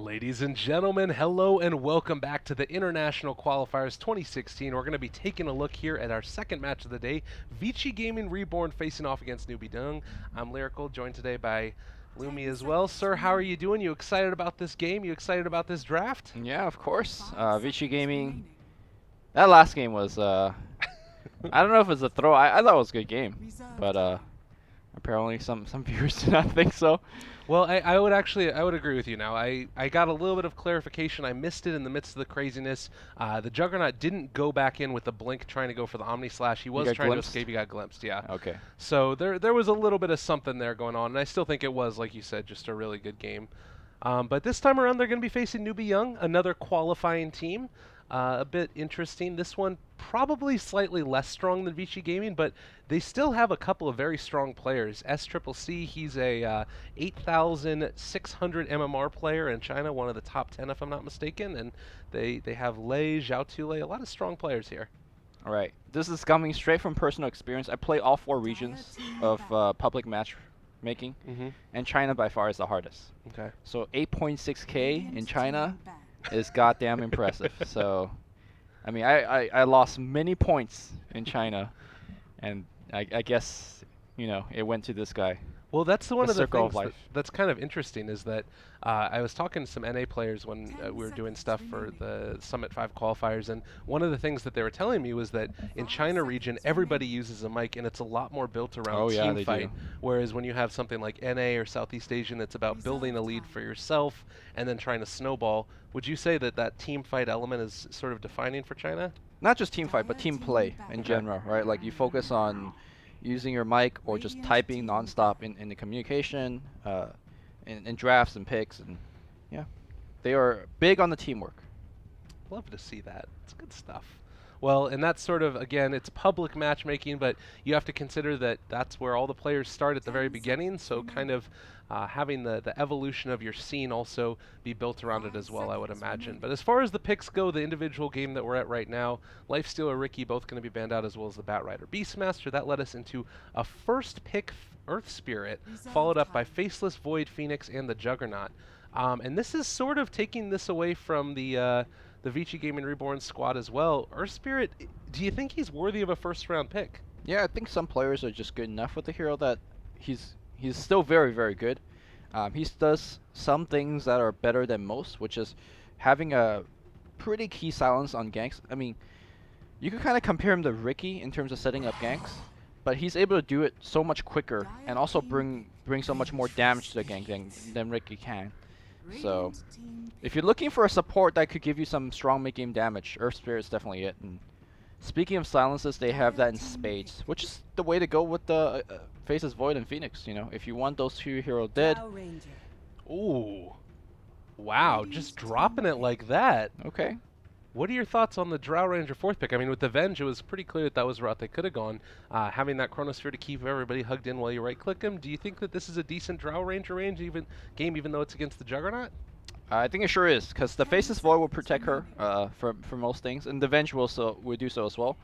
Ladies and gentlemen, hello and welcome back to the International Qualifiers 2016. We're going to be taking a look here at our second match of the day, VG Gaming Reborn facing off against newbee.young. I'm Lyrical, joined today by Lumi as well. Sir, how are you doing? You excited about this game? You excited about this draft? Yeah, of course. VG Gaming. That last game was, I don't know if it's a throw. I thought it was a good game, but apparently some viewers did not think so. Well, I would agree with you now. I got a little bit of clarification. I missed it in the midst of the craziness. The Juggernaut didn't go back in with the blink trying to go for the Omni Slash. He was trying to escape. He got glimpsed, yeah. Okay. So there was a little bit of something there going on, and I still think it was, like you said, just a really good game. But this time around, they're going to be facing newbee.young, another qualifying team. A bit interesting. This one probably slightly less strong than VG Gaming, but they still have a couple of very strong players. SCCC, he's a 8,600 MMR player in China, one of the top 10 if I'm not mistaken, and they have Lei, Zhao Tulei, a lot of strong players here. All right. This is coming straight from personal experience. I play all 4 regions of public matchmaking, and China by far is the hardest. Okay. So 8.6K in China is goddamn impressive. So, I mean, I lost many points in China, and I guess, you know, it went to this guy. Well, that's one of the things life. That's kind of interesting is that I was talking to some NA players when we were doing stuff for the Summit 5 qualifiers, and one of the things that they were telling me was that in China region, everybody uses a mic, and it's a lot more built around team fight. Whereas when you have something like NA or Southeast Asian, it's about building a lead for yourself and then trying to snowball. Would you say that that team fight element is sort of defining for China? Not just team fight, but team play in general, right? Like you focus on using your mic or just typing nonstop in the communication, in drafts and picks, and yeah, they are big on the teamwork. Love to see that. It's good stuff. Well, and that's sort of, again, it's public matchmaking, but you have to consider that that's where all the players start at the very beginning, so kind of having the evolution of your scene also be built around it as well, I would imagine. But as far as the picks go, the individual game that we're at right now, Lifestealer, Ricky, both going to be banned out, as well as the Batrider Beastmaster. That led us into a first pick Earth Spirit, followed up by Faceless, Void, Phoenix, and the Juggernaut. And this is sort of taking this away from the VG Gaming Reborn squad as well. Earth Spirit, do you think he's worthy of a first-round pick? Yeah, I think some players are just good enough with the hero that he's still very, very good. He does some things that are better than most, which is having a pretty key silence on ganks. I mean, you could kind of compare him to Ricky in terms of setting up ganks, but he's able to do it so much quicker and also bring so much more damage to the gank than Ricky can. So, if you're looking for a support that could give you some strong mid-game damage, Earth Spirit's definitely it. And speaking of silences, they have that in spades, which is the way to go with the Faces Void and Phoenix. You know, if you want those 2 heroes dead. Ooh, wow! Just dropping it like that. Okay. What are your thoughts on the Drow Ranger 4th pick? I mean, with the Venge, it was pretty clear that that was the route they could have gone. Having that Chronosphere to keep everybody hugged in while you right-click them. Do you think that this is a decent Drow Ranger game, even though it's against the Juggernaut? I think it sure is, because the Faceless Void will protect her for most things, and the Venge will do so as well.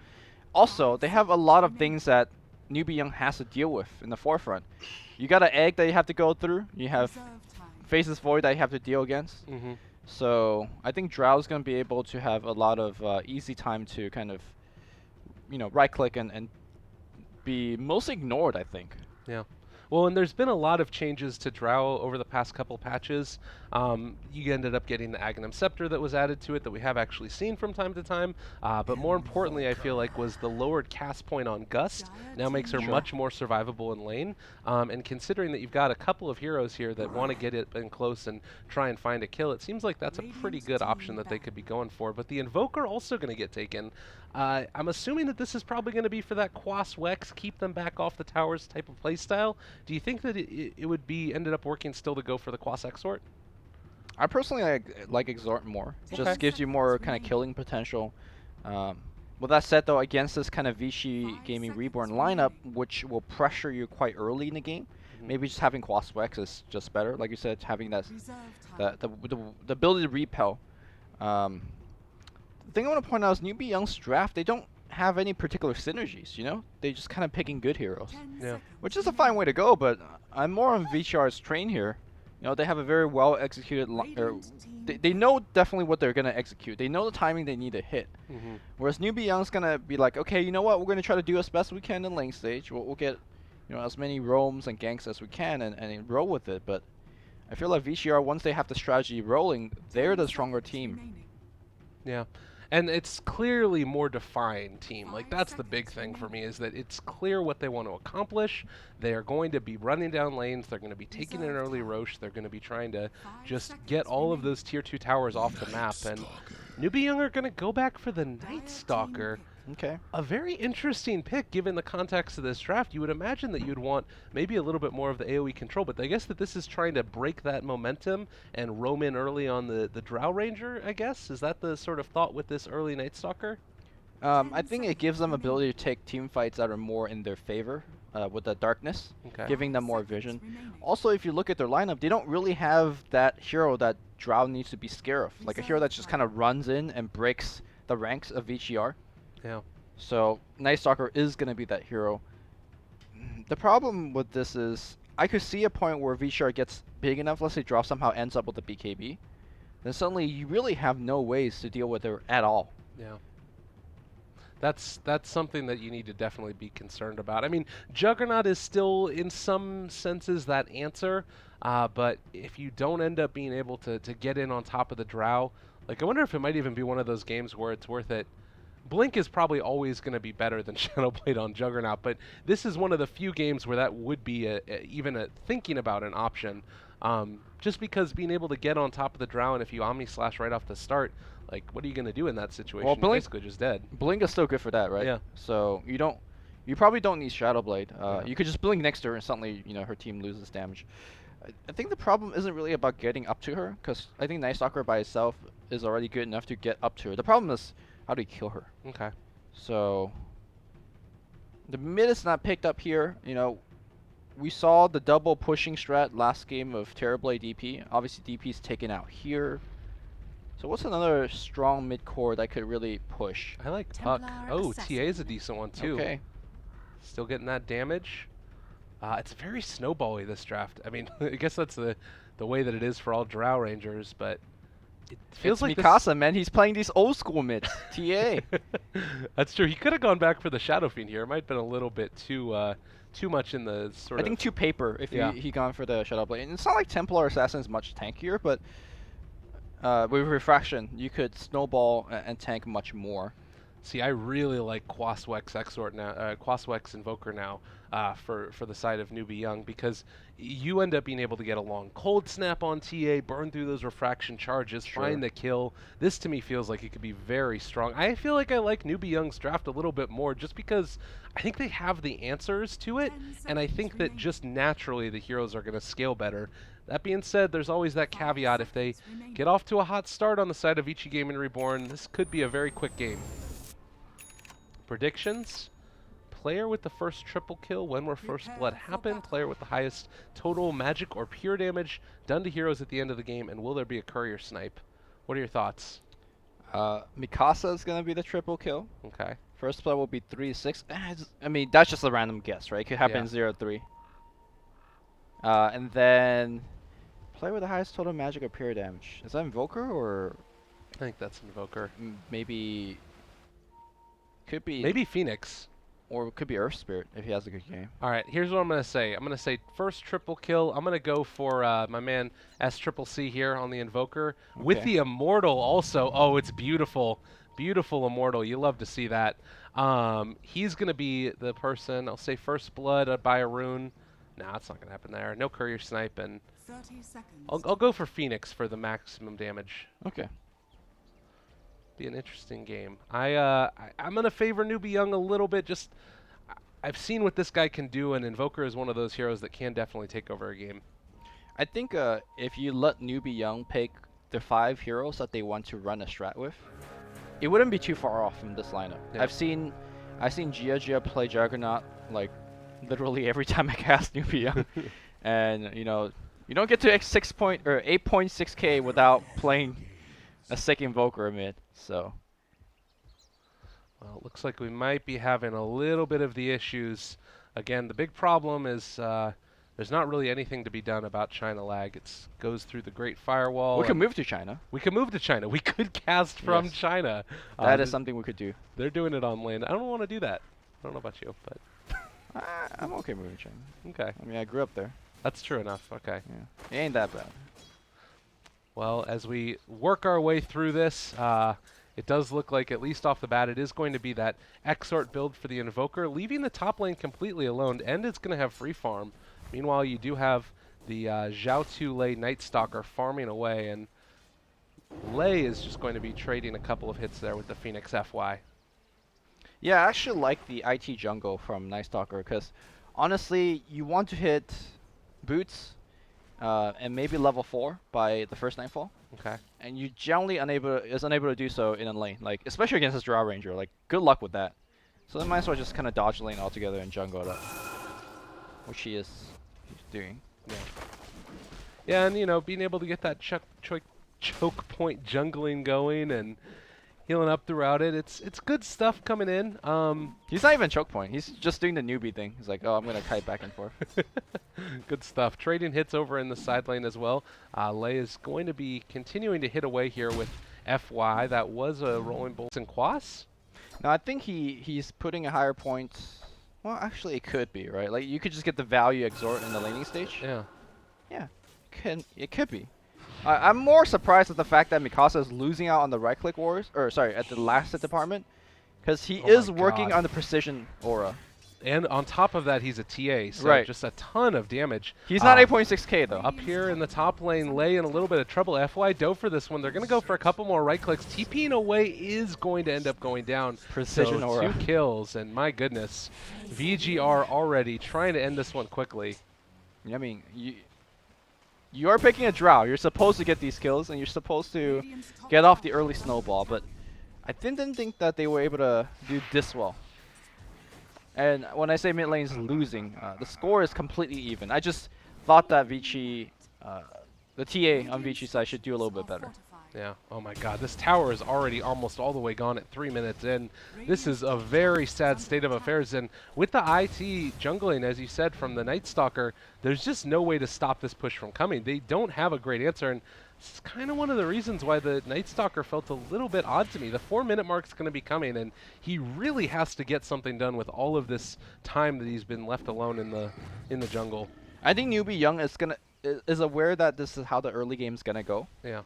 Also, they have a lot of things that newbee.young has to deal with in the forefront. You got an egg that you have to go through. You have Faceless Void that you have to deal against. So I think Drow's going to be able to have a lot of easy time to kind of, you know, right-click and be mostly ignored, I think. Yeah. Well, and there's been a lot of changes to Drow over the past couple patches. You ended up getting the Aghanim Scepter that was added to it that we have actually seen from time to time. But more importantly, I feel like, was the lowered cast point on Gust. Now makes her much more survivable in lane. And considering that you've got a couple of heroes here that want to get it in close and try and find a kill, it seems like that's a pretty good option that they could be going for. But the Invoker also going to get taken. I'm assuming that this is probably going to be for that Quas Wex, keep them back off the towers type of playstyle. Do you think that it would be ended up working still to go for the Quas Exort? I personally like Exort more. Okay. Just gives you more kind of killing potential. With that said, though, against this kind of VG Gaming Reborn lineup, which will pressure you quite early in the game, maybe just having Quas Wex is just better. Like you said, having that the ability to repel. The thing I want to point out is newbee.young's draft, they don't have any particular synergies, you know? They just kind of picking good heroes. Yeah. Which is a fine way to go, but I'm more on VG.R's train here. You know, they have a very well executed. They know definitely what they're gonna execute. They know the timing they need to hit. Mm-hmm. Whereas newbie Young's gonna be like, okay, you know what? We're gonna try to do as best we can in lane stage. We'll get, you know, as many roams and ganks as we can and roll with it. But I feel like VG.R, once they have the strategy rolling, they're the stronger team. Yeah. And it's clearly more defined team. Like that's the big thing for me is that it's clear what they want to accomplish. They are going to be running down lanes. They're going to be taking an early Roche. They're going to be trying to just get all of those tier 2 towers off the map. And newbee.young are going to go back for the Night Stalker. Okay. A very interesting pick given the context of this draft. You would imagine that you'd want maybe a little bit more of the AoE control, but I guess that this is trying to break that momentum and roam in early on the Drow Ranger, I guess? Is that the sort of thought with this early Night Stalker? I think it gives them ability to take team fights that are more in their favor with the darkness, Okay. giving them more vision. Also, if you look at their lineup, they don't really have that hero that Drow needs to be scared of, like a hero that just kind of runs in and breaks the ranks of VG.R. Yeah. So Night Stalker is going to be that hero. The problem with this is I could see a point where VG.R gets big enough, let's say Draw somehow ends up with the BKB, then suddenly you really have no ways to deal with her at all. Yeah. That's something that you need to definitely be concerned about. I mean, Juggernaut is still, in some senses, that answer, but if you don't end up being able to get in on top of the Drow, like I wonder if it might even be one of those games where it's worth it. Blink is probably always going to be better than Shadowblade on Juggernaut, but this is one of the few games where that would be even a thinking about an option. Just because being able to get on top of the Drow, and if you Omni Slash right off the start, like what are you going to do in that situation? Well, You're basically just dead. Blink is still good for that, right? Yeah. So you probably don't need Shadowblade. Yeah. You could just blink next to her and suddenly, you know, her team loses damage. I think the problem isn't really about getting up to her, because I think Night Stalker by itself is already good enough to get up to her. The problem is how do you kill her? Okay. So the mid is not picked up here. You know, we saw the double pushing strat last game of Terrorblade DP. Obviously DP is taken out here. So what's another strong mid core that could really push? I like Puck. Oh, TA is a decent one too. Okay. Still getting that damage. It's very snowbally this draft. I mean, I guess that's the way that it is for all Drow Rangers, but it feels It's like Mikasa, man. He's playing these old school mids. TA. That's true. He could have gone back for the Shadow Fiend here. It might have been a little bit too much in the sort I of. think too paper if he gone for the Shadowblade. And it's not like Templar Assassin is much tankier, but with Refraction, you could snowball and tank much more. See, I really like Quaswex Exort now, Quaswex Invoker now for the side of newbee.young because you end up being able to get a long cold snap on TA, burn through those refraction charges, find the kill. This to me feels like it could be very strong. I feel like I like newbee.young's draft a little bit more just because I think they have the answers to it, and I think that just naturally the heroes are going to scale better. That being said, there's always that caveat. If they get off to a hot start on the side of gaming.reborn, this could be a very quick game. Predictions. Player with the first triple kill when will first blood happen? Player with the highest total magic or pure damage done to heroes at the end of the game, and will there be a courier snipe? What are your thoughts? Mikasa is going to be the triple kill. Okay. First blood will be 3-6. I mean, that's just a random guess, right? It could happen 0-3. And then player with the highest total magic or pure damage. Is that Invoker or I think that's Invoker. maybe could be Maybe Phoenix. or it could be Earth Spirit if he has a good game. All right, here's what I'm going to say. I'm going to say first triple kill. I'm going to go for my man SCCC here on the Invoker. With the Immortal also. Oh, it's beautiful. Beautiful Immortal. You love to see that. He's going to be the person. I'll say first blood by a rune. Nah, it's not going to happen there. No courier snipe. And 30 seconds. I'll go for Phoenix for the maximum damage. Okay. Be an interesting game. I'm going to favor newbee.young a little bit. Just I've seen what this guy can do, and Invoker is one of those heroes that can definitely take over a game. I think if you let newbee.young pick the 5 heroes that they want to run a strat with, it wouldn't be too far off from this lineup. Yeah. I've seen Gia play Juggernaut like literally every time I cast newbee.young, and you know you don't get to 8.6k without playing a sick Invoker mid. So. Well, it looks like we might be having a little bit of the issues. Again, the big problem is there's not really anything to be done about China lag. It goes through the Great Firewall. We can move to China. We can move to China. We could cast from Yes. China. That is something we could do. They're doing it on lane. I don't want to do that. I don't know about you, but I'm okay moving to China. okay. I mean, I grew up there. That's true enough. Okay. Yeah. It ain't that bad. Well, as we work our way through this, it does look like, at least off the bat, it is going to be that Exort build for the Invoker, leaving the top lane completely alone, and it's going to have free farm. Meanwhile, you do have the Zhao Lei Night Stalker farming away, and Lei is just going to be trading a couple of hits there with the Phoenix FY. Yeah, I actually like the IT jungle from Night Stalker because honestly, you want to hit boots and maybe level 4 by the first Nightfall. Okay. And you generally unable to do so in a lane, like especially against this Drow Ranger. Like, good luck with that. So they might as well just kind of dodge the lane altogether and jungle it up, which he's doing. Yeah. Yeah, and you know, being able to get that choke point jungling going and healing up throughout it, it's good stuff coming in. He's not even choke point. He's just doing the newbie thing. He's like, oh, I'm gonna kite back and forth. Good stuff. Trading hits over in the side lane as well. Lei is going to be continuing to hit away here with FY. That was a rolling bolt and Quas. No, I think he's putting a higher point. Well, actually, it could be, right? Like, you could just get the value exort in the laning stage. Yeah. Yeah, it could be. I'm more surprised at the fact that Mikasa is losing out on the right-click wars, or sorry, at the last hit department, because he is working on the precision aura. And on top of that, he's a TA, so right. just a ton of damage. He's not 8.6k though. Up here in the top lane, Lei in a little bit of trouble. FY dove for this one. They're going to go for a couple more right clicks. TPing away is going to end up going down. Precision so aura. 2 kills, and my goodness, VG.R already trying to end this one quickly. I mean, you are picking a Drow. You're supposed to get these kills, and you're supposed to get off the early snowball, but I didn't think that they were able to do this well. And when I say mid lane's losing, the score is completely even. I just thought that Vici, the TA on Vici's side should do a little bit better. Yeah. Oh my God, this tower is already almost all the way gone at 3 minutes in. This is a very sad state of affairs. And with the IT jungling, as you said, from the Night Stalker, there's just no way to stop this push from coming. They don't have a great answer. And it's kind of one of the reasons why the Night Stalker felt a little bit odd to me. The 4-minute mark's going to be coming, and he really has to get something done with all of this time that he's been left alone in the jungle. I think newbee.young is aware that this is how the early game's gonna go. Yeah.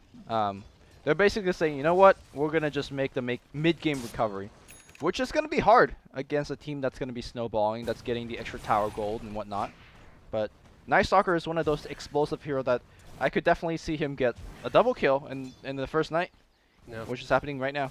They're basically saying, you know what, we're gonna just make the mid-game recovery, which is gonna be hard against a team that's gonna be snowballing, that's getting the extra tower gold and whatnot. But Night Stalker is one of those explosive heroes that I could definitely see him get a double kill in the first night, which is happening right now.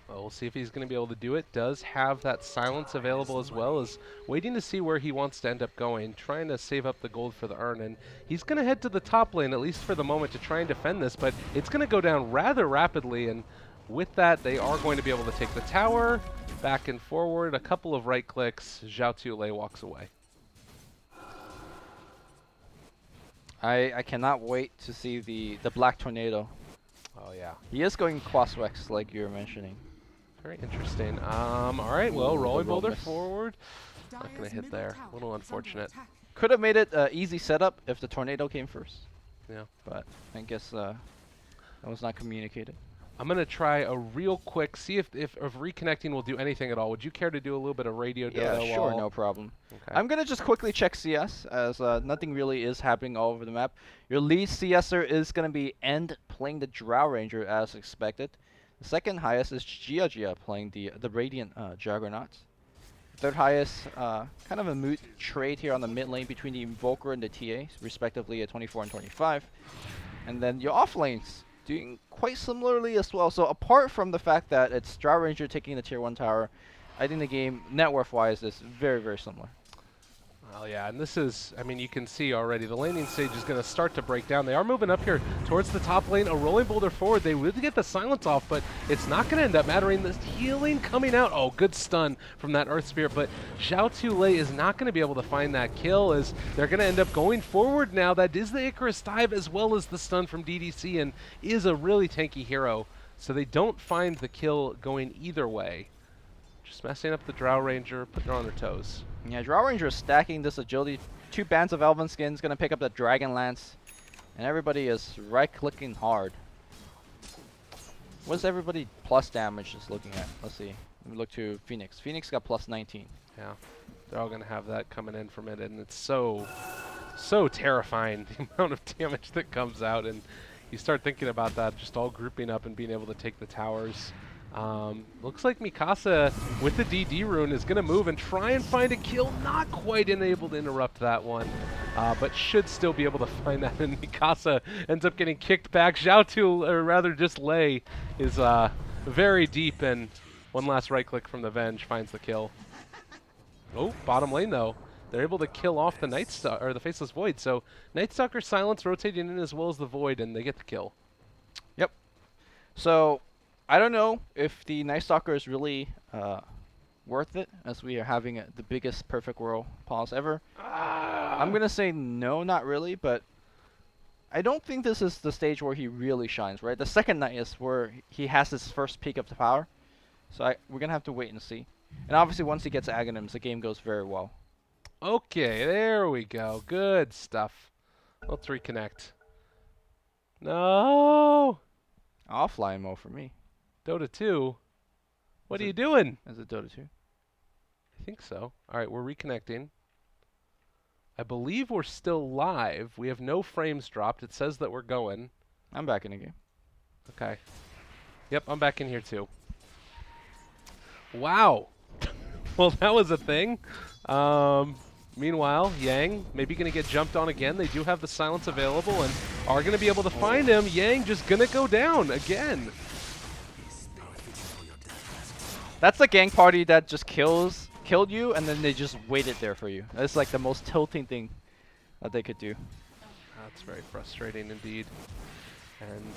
Well, we'll see if he's going to be able to do it. Does have that silence available as well, as waiting to see where he wants to end up going, trying to save up the gold for the urn. And he's going to head to the top lane, at least for the moment, to try and defend this, but it's going to go down rather rapidly. And with that, they are going to be able to take the tower, back and forward, a couple of right clicks. Zhao Lei walks away. I cannot wait to see the Black Tornado. Oh, yeah. He is going Quaswex, like you were mentioning. Very interesting. All right, well, rolling boulder forward. Not going to hit there. A little unfortunate. Could have made it an easy setup if the tornado came first. Yeah. But I guess that was not communicated. I'm going to try a real quick, see if reconnecting will do anything at all. Would you care to do a little bit of radio data? Yeah, sure, no problem. Okay. I'm going to just quickly check CS, as nothing really is happening all over the map. Your lead CSer is going to be End playing the Drow Ranger as expected. The second highest is Gia playing the Radiant Juggernaut. Third highest, kind of a moot trade here on the mid lane between the Invoker and the TA, respectively at 24 and 25. And then your off lanes doing quite similarly as well. So apart from the fact that it's Drow Ranger taking the tier 1 tower, I think the game, net worth-wise, is very, very similar. Well, yeah, and this is, I mean, you can see already, the laning stage is going to start to break down. They are moving up here towards the top lane, a rolling boulder forward. They would get the silence off, but it's not going to end up mattering. The healing coming out. Oh, good stun from that Earth Spirit, but Zhao Lei is not going to be able to find that kill, as they're going to end up going forward now. That is the Icarus dive as well as the stun from DDC, and is a really tanky hero. So they don't find the kill going either way. Just messing up the Drow Ranger, putting her on their toes. Yeah, Drow Ranger is stacking this agility 2 bands of Elven Skins, gonna pick up the Dragon Lance, and everybody is right-clicking hard. What's everybody plus damage is looking at? Let's see. Let me look to Phoenix. Phoenix got plus 19. Yeah, they're all going to have that coming in from it, and it's so terrifying, the amount of damage that comes out, and you start thinking about that, just all grouping up and being able to take the towers. Looks like Mikasa, with the DD rune, is going to move and try and find a kill. Not quite able to interrupt that one, but should still be able to find that, and Mikasa ends up getting kicked back. Zhao, or rather just Lei, is very deep, and one last right-click from the Venge finds the kill. Oh, bottom lane though. They're able to kill off the or the Faceless Void. So Night Stalker Silence rotating in as well as the Void, and they get the kill. Yep. So I don't know if the Night Stalker is really worth it, as we are having the biggest Perfect World pause ever. I'm gonna say no, not really, but I don't think this is the stage where he really shines, right? The second night is where he has his first peak of the power. So we're gonna have to wait and see. And obviously, once he gets Aghanims, the game goes very well. Okay, there we go. Good stuff. Let's reconnect. No! Offline mode for me. Dota 2? What are you doing? Is it Dota 2? I think so. All right, we're reconnecting. I believe we're still live. We have no frames dropped. It says that we're going. I'm back in the game. Okay. Yep, I'm back in here too. Wow. Well, that was a thing. Meanwhile, Yang maybe going to get jumped on again. They do have the silence available and are going to be able to find him. Yang just going to go down again. That's the gang party that just killed you, and then they just waited there for you. That's like the most tilting thing that they could do. That's very frustrating indeed. And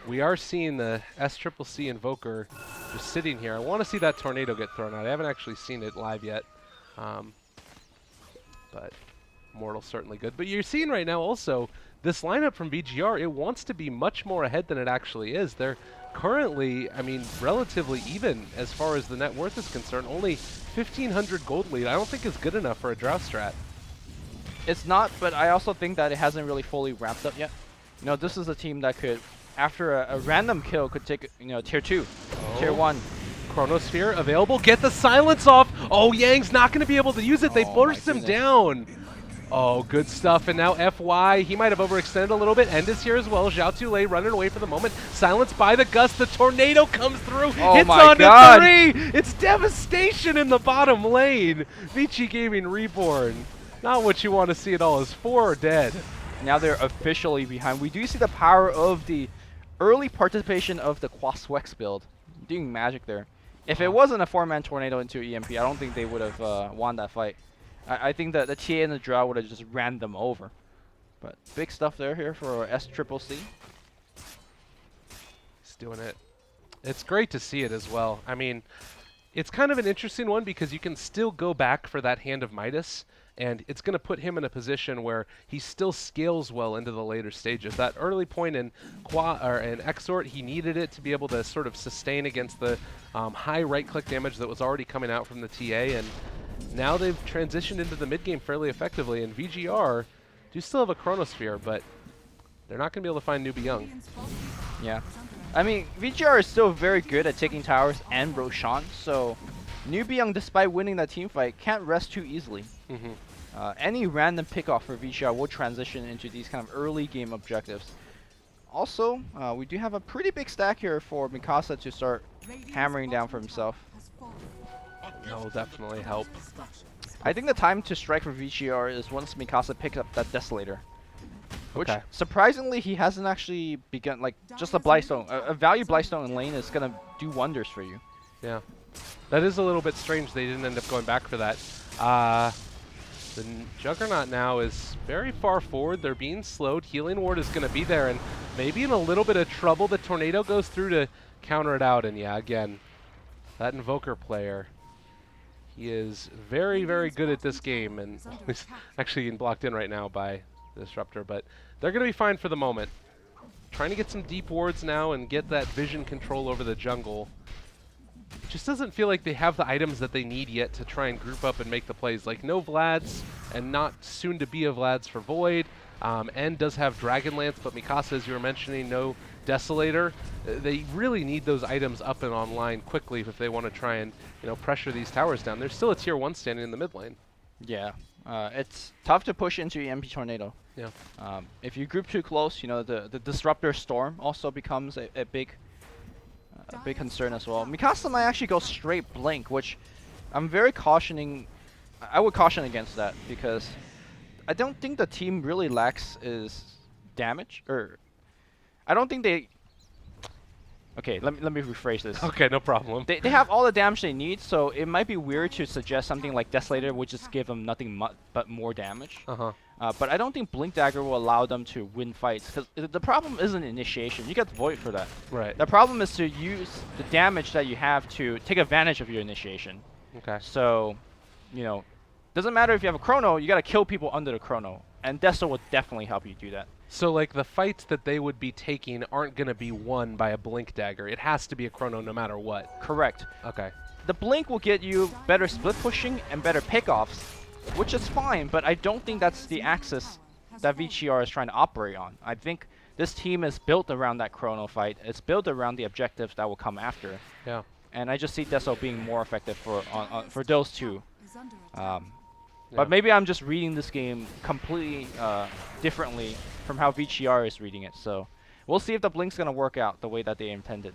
we are seeing the SCCC Invoker just sitting here. I want to see that tornado get thrown out. I haven't actually seen it live yet. But Mortal's certainly good. But you're seeing right now also this lineup from VG.R, it wants to be much more ahead than it actually is. They're currently, I mean, relatively even as far as the net worth is concerned. Only 1,500 gold lead. I don't think is good enough for a drought strat. It's not, but I also think that it hasn't really fully ramped up yet. You know, this is a team that could, after a random kill, could take, you know, tier 2, tier 1. Chronosphere available. Get the silence off. Oh, Yang's not going to be able to use it. They forced him down. Oh, good stuff. And now FY, he might have overextended a little bit. End is here as well. Zhao Tulei running away for the moment. Silenced by the gust. The tornado comes through. Hits on the 3. It's devastation in the bottom lane. VG Gaming Reborn. Not what you want to see at all. Is 4 are dead. Now they're officially behind. We do see the power of the early participation of the Quaswex build. Doing magic there. If it wasn't a 4-man tornado into EMP, I don't think they would have won that fight. I think that the TA and the draw would have just ran them over. But big stuff there here for SCCC. He's doing it. It's great to see it as well. I mean, it's kind of an interesting one because you can still go back for that Hand of Midas, and it's going to put him in a position where he still scales well into the later stages. That early point in Exort, he needed it to be able to sort of sustain against the high right-click damage that was already coming out from the TA, and now they've transitioned into the mid-game fairly effectively, and VG.R do still have a Chronosphere, but they're not going to be able to find newbee.young. Yeah. I mean, VG.R is still very good at taking towers and Roshan, so newbee.young, despite winning that team fight, can't rest too easily. Any random pickoff for VG.R will transition into these kind of early game objectives. Also, we do have a pretty big stack here for Mikasa to start hammering down for himself. That will definitely help. I think the time to strike for VG.R is once Mikasa picks up that Desolator. Which, surprisingly, he hasn't actually begun, like, just a Blightstone. A value Blightstone in lane is going to do wonders for you. Yeah. That is a little bit strange they didn't end up going back for that. The Juggernaut now is very far forward. They're being slowed. Healing Ward is going to be there, and maybe in a little bit of trouble. The Tornado goes through to counter it out, and yeah, again, that Invoker player, he is very, very good at this game, and he's actually getting blocked in right now by the Disruptor, but they're going to be fine for the moment. Trying to get some deep wards now and get that vision control over the jungle. just doesn't feel like they have the items that they need yet to try and group up and make the plays. Like no Vlads, and not soon to be a Vlads for Void. N does have Dragonlance, but Mikasa, as you were mentioning, no Desolator. They really need those items up and online quickly if they want to try and pressure these towers down. There's still a tier 1 standing in the mid lane. Yeah, it's tough to push into EMP Tornado. Yeah. If you group too close, the Disruptor Storm also becomes a big concern as well. Mikasa might actually go straight Blink, which I'm very cautioning. I would caution against that because I don't think the team really lacks is damage, or I don't think they. Okay, let me rephrase this. Okay, no problem. They have all the damage they need, so it might be weird to suggest something like Desolator would just give them nothing but more damage. But I don't think Blink Dagger will allow them to win fights, because the problem isn't initiation. You get Void for that. Right. The problem is to use the damage that you have to take advantage of your initiation. Okay. So, doesn't matter if you have a Chrono, you gotta kill people under the Chrono, and Deso will definitely help you do that. So like the fights that they would be taking aren't going to be won by a Blink Dagger. It has to be a Chrono no matter what. Correct. Okay. The Blink will get you better split pushing and better pickoffs, which is fine, but I don't think that's the axis that VG.R is trying to operate on. I think this team is built around that Chrono fight. It's built around the objectives that will come after. Yeah. And I just see Deso being more effective for those two. Yeah. But maybe I'm just reading this game completely differently from how VG.R is reading it. So we'll see if the Blink's going to work out the way that they intended.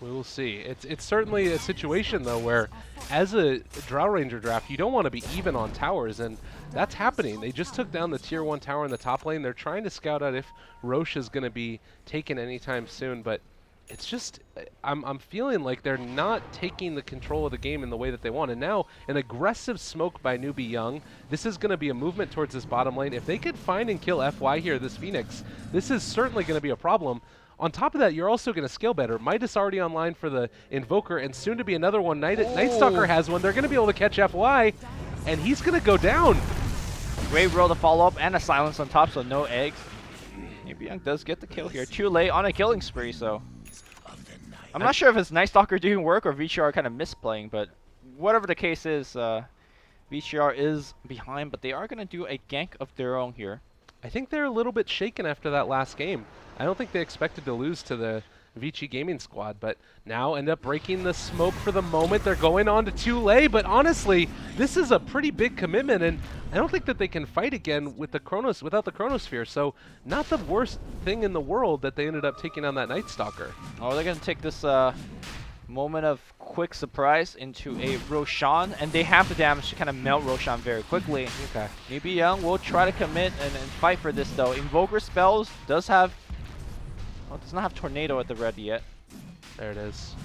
We will see. It's certainly a situation, though, where as a Drow Ranger draft, you don't want to be even on towers, and that's happening. They just took down the tier 1 tower in the top lane. They're trying to scout out if Roche is going to be taken anytime soon, but it's just, I'm feeling like they're not taking the control of the game in the way that they want. And now, an aggressive smoke by newbee.young. This is going to be a movement towards this bottom lane. If they could find and kill FY here, this Phoenix, this is certainly going to be a problem. On top of that, you're also going to scale better. Midas already online for the Invoker, and soon to be another one. Nightstalker has one. They're going to be able to catch FY, and he's going to go down. Great roll to follow up, and a silence on top, so no eggs. newbee.young does get the kill here. Too late on a killing spree, so I'm not sure if it's Nightstalker doing work or VG.R kind of misplaying, but whatever the case is, VG.R is behind, but they are going to do a gank of their own here. I think they're a little bit shaken after that last game. I don't think they expected to lose to the VG Gaming squad, but now end up breaking the smoke for the moment. They're going on to Tule, but honestly, this is a pretty big commitment, and I don't think that they can fight again with the without the Chronosphere, so not the worst thing in the world that they ended up taking on that Nightstalker. Oh, they're going to take this moment of quick surprise into a Roshan, and they have the damage to kind of melt Roshan very quickly. Okay. newbee.young will try to commit and fight for this, though. Invoker spells does have... Well, it does not have Tornado at the ready yet. There it is.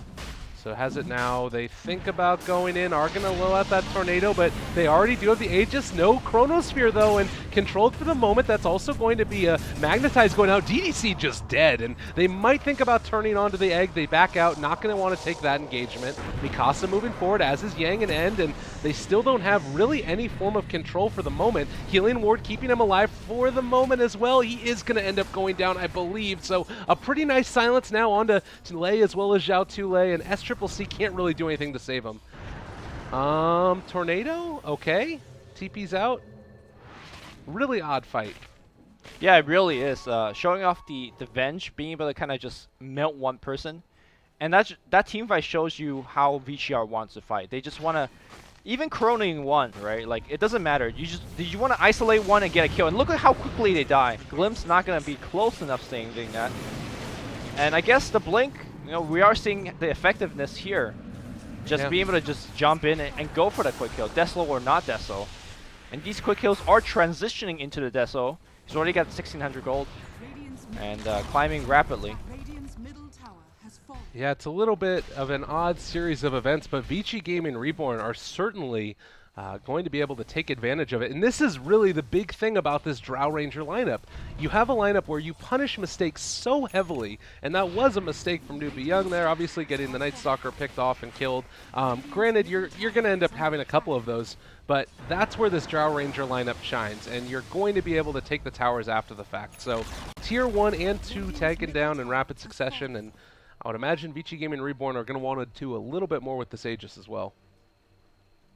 So has it now. They think about going in, are going to low out that Tornado, but they already do have the Aegis. No Chronosphere, though, and controlled for the moment. That's also going to be a Magnetize going out. DDC just dead, and they might think about turning onto the egg. They back out, not going to want to take that engagement. Mikasa moving forward, as is Yang and End, and they still don't have really any form of control for the moment. Healing Ward keeping him alive for the moment as well. He is going to end up going down, I believe. So a pretty nice silence now onto Tule as well as Zhao Tule, and S-Triple-C can't really do anything to save him. Tornado? Okay. TP's out. Really odd fight. Yeah, it really is. Showing off the Venge, being able to kind of just melt one person. And that team fight shows you how VG.R wants to fight. They just want to, even Chroning one, right? Like, it doesn't matter. You want to isolate one and get a kill. And look at how quickly they die. Glimpse not going to be close enough saying that. And I guess the Blink, we are seeing the effectiveness here. Just being able to just jump in and go for the quick kill, Deso or not Deso. And these quick kills are transitioning into the Deso. He's already got 1,600 gold and climbing rapidly. Yeah, it's a little bit of an odd series of events, but VG Gaming Reborn are certainly going to be able to take advantage of it. And this is really the big thing about this Drow Ranger lineup. You have a lineup where you punish mistakes so heavily, and that was a mistake from newbee.young there, obviously getting the Nightstalker picked off and killed. Granted, you're going to end up having a couple of those, but that's where this Drow Ranger lineup shines, and you're going to be able to take the towers after the fact. So tier 1 and 2 taken down in rapid succession, and I would imagine VG Gaming Reborn are going to want to do a little bit more with this Aegis as well.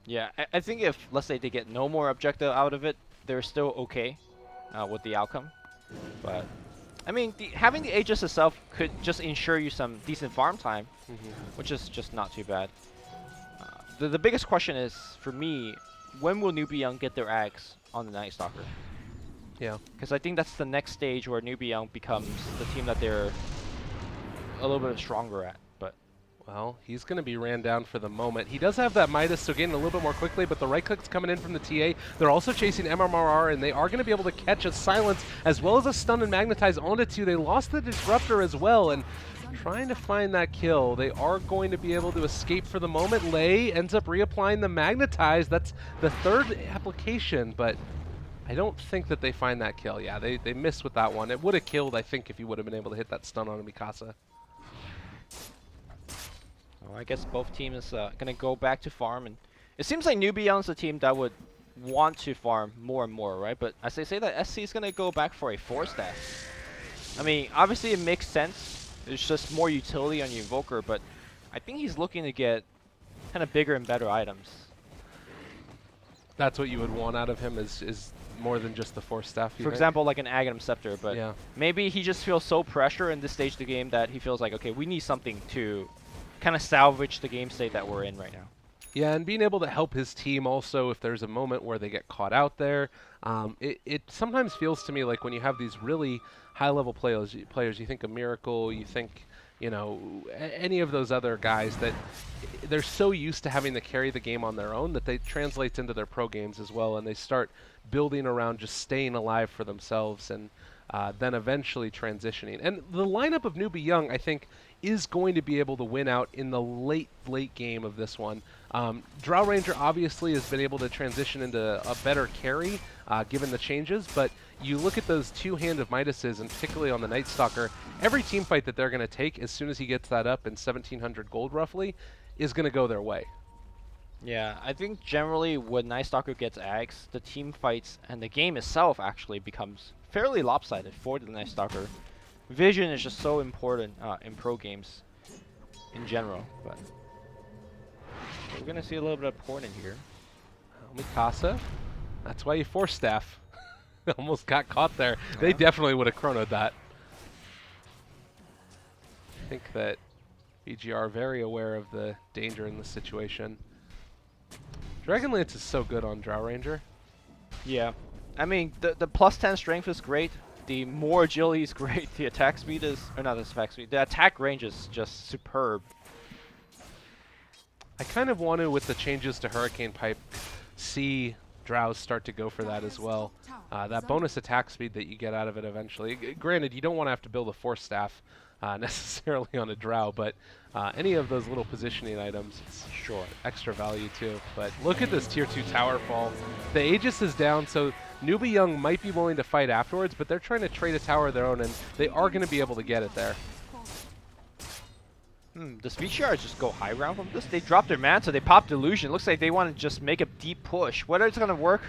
Yeah, I think if, let's say, they get no more objective out of it, they're still okay with the outcome. But, I mean, having the Aegis itself could just ensure you some decent farm time, which is just not too bad. The biggest question is, for me, when will newbee.young get their axe on the Night Stalker? Yeah. Because I think that's the next stage where newbee.young becomes the team that they're a little bit stronger at. But Well, he's going to be ran down for the moment. He does have that Midas, so getting a little bit more quickly, but the right click's coming in from the TA. They're also chasing MMRR, and they are going to be able to catch a Silence as well as a Stun and Magnetize onto 2. They lost the Disruptor as well, and trying to find that kill. They are going to be able to escape for the moment. Lei ends up reapplying the Magnetize. That's the third application, but I don't think that they find that kill. Yeah, they missed with that one. It would have killed, I think, if he would have been able to hit that stun on Mikasa. well, I guess both teams going to go back to farm. And it seems like newbee.young's the team that would want to farm more and more, right? But as they say that SC is going to go back for a 4-staff. I mean, obviously it makes sense. There's just more utility on your Invoker, but I think he's looking to get kind of bigger and better items. That's what you would want out of him is more than just the 4-staff. For example, like an Aghanim Scepter, but yeah, maybe he just feels so pressure in this stage of the game that he feels like, okay, we need something to kind of salvage the game state that we're in right now. yeah, and being able to help his team also if there's a moment where they get caught out there. It sometimes feels to me like when you have these really high-level players, you think of Miracle, you think, you know, any of those other guys that they're so used to having to carry the game on their own that they translates into their pro games as well, and they start building around just staying alive for themselves and then eventually transitioning. And the lineup of newbee.young, I think, is going to be able to win out in the late game of this one. Drow Ranger obviously has been able to transition into a better carry given the changes, but you look at those two Hand of Midases, and particularly on the Night Stalker, every team fight that they're going to take as soon as he gets that up in 1,700 gold roughly is going to go their way. Yeah, I think generally when Night Stalker gets Ags, the team fights and the game itself actually becomes fairly lopsided for the Night Stalker. Vision is just so important in pro games in general, but we're gonna see a little bit of porn in here. Mikasa, that's why you 4-staff. Almost got caught there. Yeah. They definitely would have chronoed that. I think that VG.R very aware of the danger in this situation. Dragonlance is so good on Drow Ranger. Yeah, I mean the plus 10 strength is great. The more agility is great. The attack speed is, or not the attack speed. The attack range is just superb. I kind of want to, with the changes to Hurricane Pipe, see Drows start to go for that as well. That bonus attack speed that you get out of it eventually. Granted, you don't want to have to build a 4-staff necessarily on a Drow, but any of those little positioning items, it's sure extra value too. But look at this tier 2 tower fall. The Aegis is down, so newbee.young might be willing to fight afterwards, but they're trying to trade a tower of their own, and they are going to be able to get it there. Does VG.R just go high ground from this? They dropped their Manta, they popped Illusion. Looks like they want to just make a deep push. Whether it's going to work,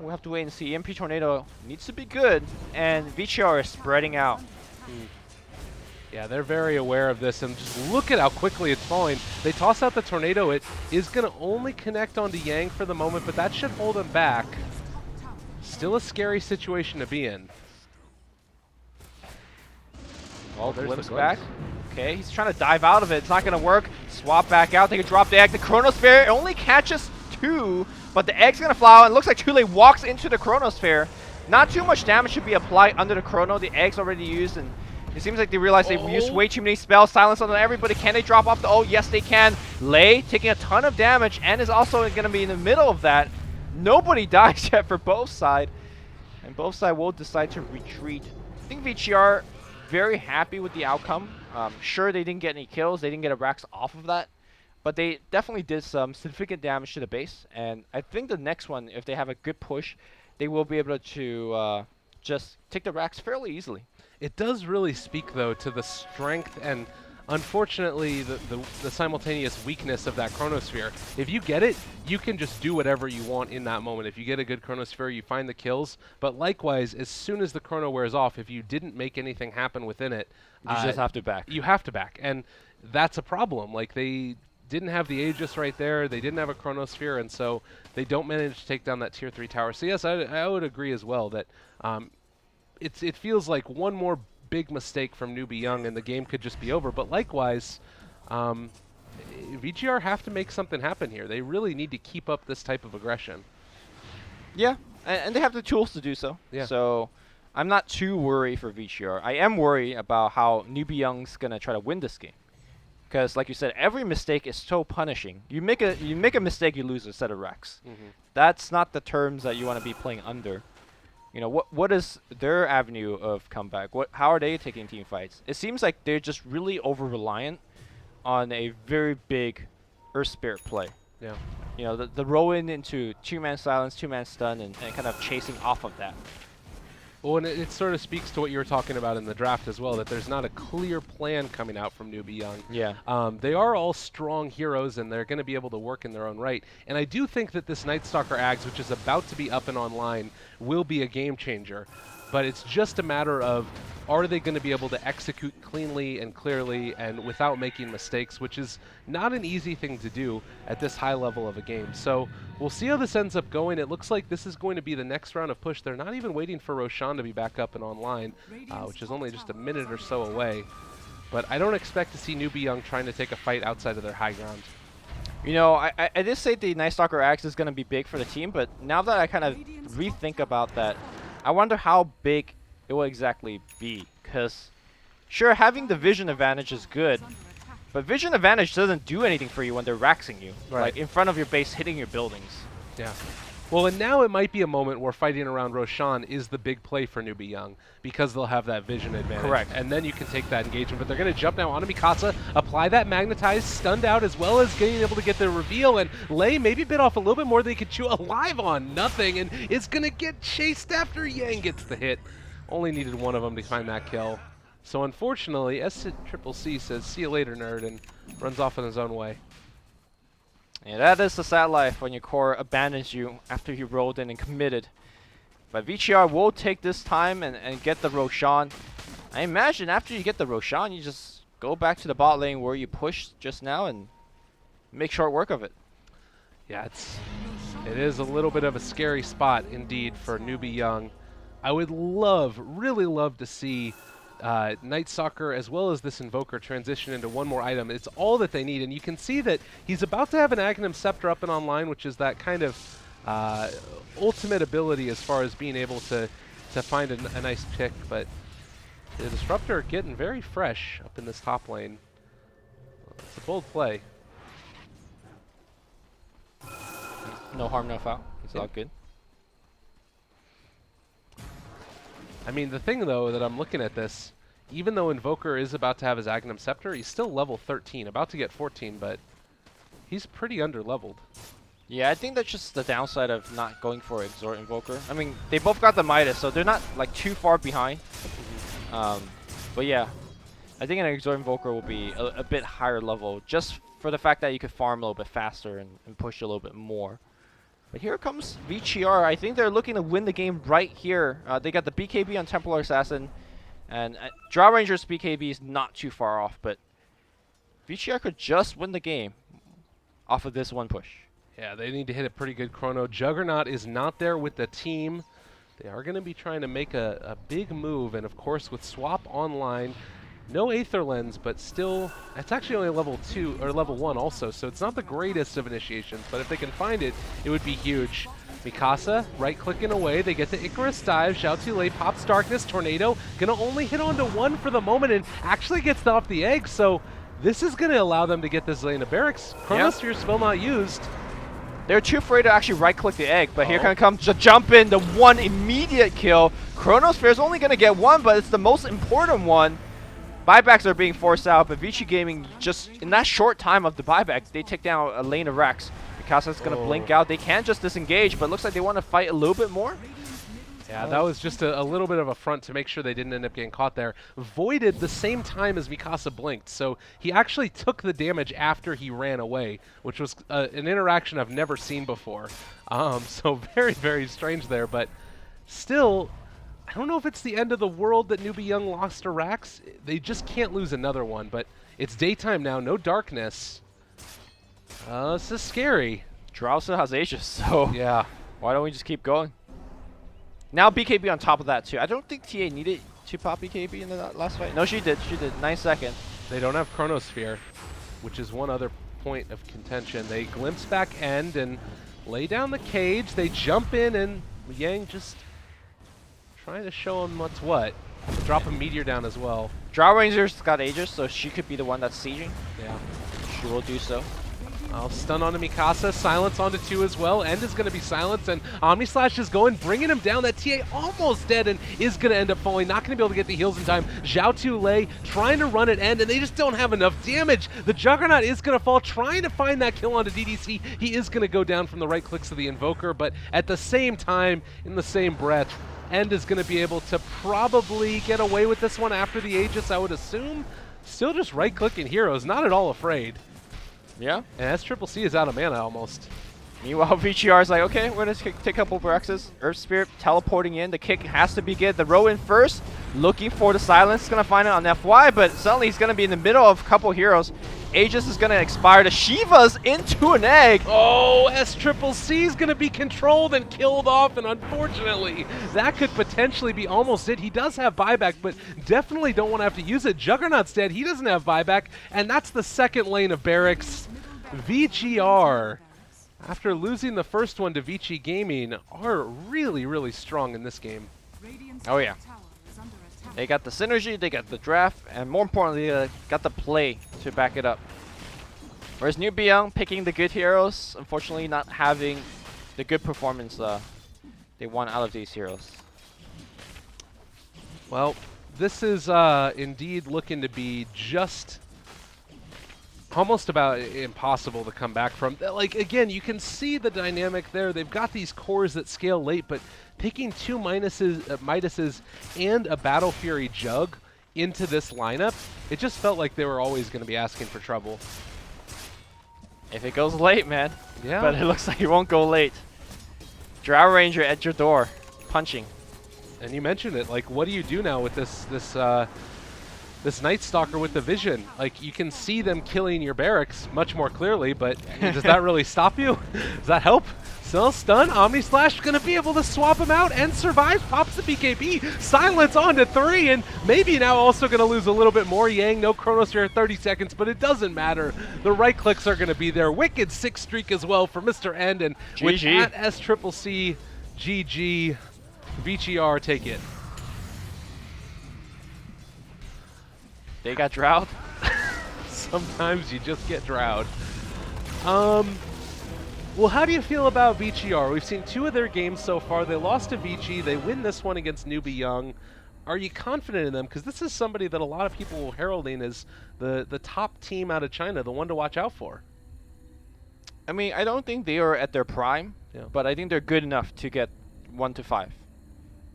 we'll have to wait and see. MP Tornado needs to be good, and VG.R is spreading out. Yeah, they're very aware of this, and just look at how quickly it's falling. They toss out the Tornado. It is going to only connect onto Yang for the moment, but that should hold him back. Still a scary situation to be in. Oh, there's the back. Okay, he's trying to dive out of it. It's not going to work. Swap back out. They can drop the egg. The Chronosphere only catches 2, but the egg's going to fly out. And it looks like Tule walks into the Chronosphere. Not too much damage should be applied under the Chrono. The egg's already used, and it seems like they realize they've used way too many spells. Silence on everybody. Can they drop off the... Oh, yes, they can. Lei taking a ton of damage and is also going to be in the middle of that. Nobody dies yet for both sides, and both sides will decide to retreat. I think VG.R very happy with the outcome. Sure, they didn't get any kills. They didn't get a Rax off of that, but they definitely did some significant damage to the base. And I think the next one, if they have a good push, they will be able to just take the Rax fairly easily. It does really speak, though, to the strength and unfortunately, the simultaneous weakness of that chronosphere. If you get it, you can just do whatever you want in that moment. If you get a good chronosphere, you find the kills. But likewise, as soon as the chrono wears off, if you didn't make anything happen within it, You just have to back. you have to back. And that's a problem. Like, they didn't have the Aegis right there. They didn't have a chronosphere, and so they don't manage to take down that tier 3 tower. So yes, I would agree as well that it feels like one more big mistake from newbee.young and the game could just be over. But likewise, VG.R have to make something happen here. They really need to keep up this type of aggression. Yeah, and they have the tools to do so. Yeah. So I'm not too worried for VG.R. I am worried about how newbee.young's gonna try to win this game, because like you said, every mistake is so punishing. You make a mistake, you lose a set of racks. That's not the terms that you want to be playing under. You know, what is their avenue of comeback? How are they taking team fights? It seems like they're just really over-reliant on a very big Earth Spirit play. Yeah. You know, the roll-in into 2-man silence, 2-man stun, and kind of chasing off of that. Well, and it sort of speaks to what you were talking about in the draft as well, that there's not a clear plan coming out from newbee.young. Yeah. They are all strong heroes, and they're going to be able to work in their own right. And I do think that this Night Stalker Ags, which is about to be up and online, will be a game changer. But it's just a matter of, are they going to be able to execute cleanly and clearly and without making mistakes, which is not an easy thing to do at this high level of a game. So we'll see how this ends up going. It looks like this is going to be the next round of push. They're not even waiting for Roshan to be back up and online, which is only just a minute or so away. But I don't expect to see newbee.young trying to take a fight outside of their high ground. You know, I did say the Night Stalker Axe is going to be big for the team, but now that I kind of rethink about that, I wonder how big it will exactly be. Because, sure, having the vision advantage is good, but vision advantage doesn't do anything for you when they're raxing you. Right. Like, in front of your base, hitting your buildings. Yeah. Well, and now it might be a moment where fighting around Roshan is the big play for newbee.young, because they'll have that vision advantage. Correct. And then you can take that engagement. But they're going to jump now onto Mikasa, apply that magnetize, stunned out, as well as getting able to get the reveal. And Lei maybe bit off a little bit more than he could chew. Alive on nothing, and it's going to get chased after Yang gets the hit. Only needed one of them to find that kill. So unfortunately, SCCC says, "See you later, nerd," and runs off in his own way. Yeah, that is the sad life when your core abandons you after you rolled in and committed. But VG.R will take this time and get the Roshan. I imagine after you get the Roshan, you just go back to the bot lane where you pushed just now and make short work of it. Yeah, it is a little bit of a scary spot indeed for newbee.young. I would really love to see Night Stalker as well as this Invoker transition into one more item. It's all that they need, and you can see that he's about to have an Aghanim Scepter up and online, which is that kind of ultimate ability as far as being able to find a nice pick. But the Disruptor getting very fresh up in this top lane. It's a bold play. No harm, no foul. It's all good. I mean, the thing, though, that I'm looking at this, even though Invoker is about to have his Aghanim Scepter, he's still level 13, about to get 14, but he's pretty under-leveled. Yeah, I think that's just the downside of not going for Exort Invoker. I mean, they both got the Midas, so they're not like too far behind. But yeah, I think an Exort Invoker will be a bit higher level, just for the fact that you could farm a little bit faster and push a little bit more. But here comes VG.R. I think they're looking to win the game right here. They got the BKB on Templar Assassin, and Draw Ranger's BKB is not too far off, but VG.R could just win the game off of this one push. Yeah, they need to hit a pretty good chrono. Juggernaut is not there with the team. They are going to be trying to make a big move, and of course with Swap online, no Aether Lens, but still, it's actually only level 2 or level 1 also, so it's not the greatest of initiations, but if they can find it, it would be huge. Mikasa, right-clicking away, they get the Icarus dive, Xiao Tulei pops Darkness, Tornado, gonna only hit onto one for the moment, and actually gets off the egg, so this is gonna allow them to get this lane of barracks. Chronosphere still not used. They're too afraid to actually right-click the egg, but here comes the jump in, the one immediate kill. Chronosphere is only gonna get one, but it's the most important one. Buybacks are being forced out, but VG Gaming, just in that short time of the buyback, they take down a lane of Rex. Mikasa's going to blink out. They can't just disengage, but it looks like they want to fight a little bit more. Yeah, that was just a little bit of a front to make sure they didn't end up getting caught there. Voided the same time as Mikasa blinked, so he actually took the damage after he ran away, which was an interaction I've never seen before. So very, very strange there, but still, I don't know if it's the end of the world that newbee.young lost to Rax. They just can't lose another one, but it's daytime now, no darkness. This is scary. Drow still has Aegis, so Yeah. why don't we just keep going? Now BKB on top of that too. I don't think TA needed to pop BKB in the last fight. No, she did. She did. 9 seconds. They don't have Chronosphere, which is one other point of contention. They glimpse back end and lay down the cage. They jump in, and Yang just trying to show him what's what. Drop a meteor down as well. Drow Ranger's got Aegis, so she could be the one that's sieging. Yeah. She will do so. I'll stun onto Mikasa, silence onto 2 as well. End is going to be silenced, and Omni Slash is going, bringing him down. That TA almost dead and is going to end up falling. Not going to be able to get the heals in time. Zhao Tu Lei trying to run at End, and they just don't have enough damage. The Juggernaut is going to fall, trying to find that kill onto DDC. He is going to go down from the right clicks of the Invoker, but at the same time, in the same breath, End is going to be able to probably get away with this one after the Aegis, I would assume. Still just right-clicking heroes, not at all afraid. Yeah. And SCCC is out of mana almost. Meanwhile, VG.R is like, okay, we're going to take a couple Braxes. Earth Spirit teleporting in. The kick has to be good. The row in first, looking for the silence. He's going to find it on FY, but suddenly he's going to be in the middle of a couple heroes. Aegis is going to expire. The Shiva's into an egg. Oh, SCCC is going to be controlled and killed off, and unfortunately, that could potentially be almost it. He does have buyback, but definitely don't want to have to use it. Juggernaut's dead. He doesn't have buyback, and that's the second lane of barracks. VG.R, after losing the first one to VG Gaming, are really, really strong in this game. Oh, yeah. They got the synergy, they got the draft, and more importantly, got the play to back it up. Whereas newbee.young picking the good heroes, unfortunately not having the good performance they want out of these heroes. Well, this is indeed looking to be just almost about impossible to come back from. Like, again, you can see the dynamic there. They've got these cores that scale late, but picking 2 Midases and a Battle Fury Jug into this lineup, it just felt like they were always going to be asking for trouble. If it goes late, man. Yeah. But it looks like it won't go late. Drow Ranger at your door, punching. And you mentioned it, like, what do you do now with this Night Stalker with the vision? Like, you can see them killing your barracks much more clearly, but does that really stop you? Does that help? Still stun. Omni Slash going to be able to swap him out and survive. Pops the BKB. Silence on to 3, and maybe now also going to lose a little bit more. Yang, no Chronosphere, 30 seconds, but it doesn't matter. The right clicks are going to be there. Wicked 6 streak as well for Mr. End, and with that SCCC, GG, VG.R take it. They got drought. Sometimes you just get drought. Well, how do you feel about VG.R? We've seen 2 of their games so far. They lost to VG. They win this one against newbee.young. Are you confident in them? Because this is somebody that a lot of people are heralding as the top team out of China, the one to watch out for. I mean, I don't think they are at their prime, Yeah. but I think they're good enough to get 1 to 5.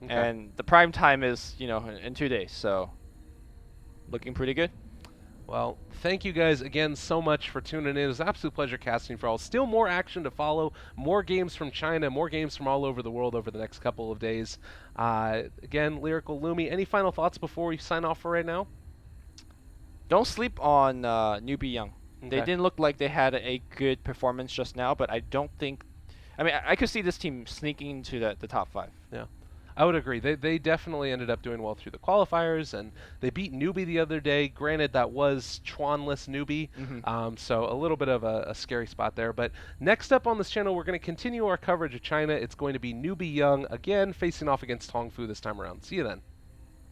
Okay. And the prime time is, you know, in 2 days, so looking pretty good. Well, thank you guys again so much for tuning in. It was an absolute pleasure casting for all. Still more action to follow, more games from China, more games from all over the world over the next couple of days. Again, Lyrical Lumi, any final thoughts before we sign off for right now? Don't sleep on newbee.young. Okay. They didn't look like they had a good performance just now, but I don't think... I mean, I could see this team sneaking into the top 5. Yeah. I would agree. They definitely ended up doing well through the qualifiers, and they beat newbee the other day. Granted, that was Chuanless newbee, so a little bit of a scary spot there. But next up on this channel, we're going to continue our coverage of China. It's going to be newbee.young again, facing off against Hongfu this time around. See you then.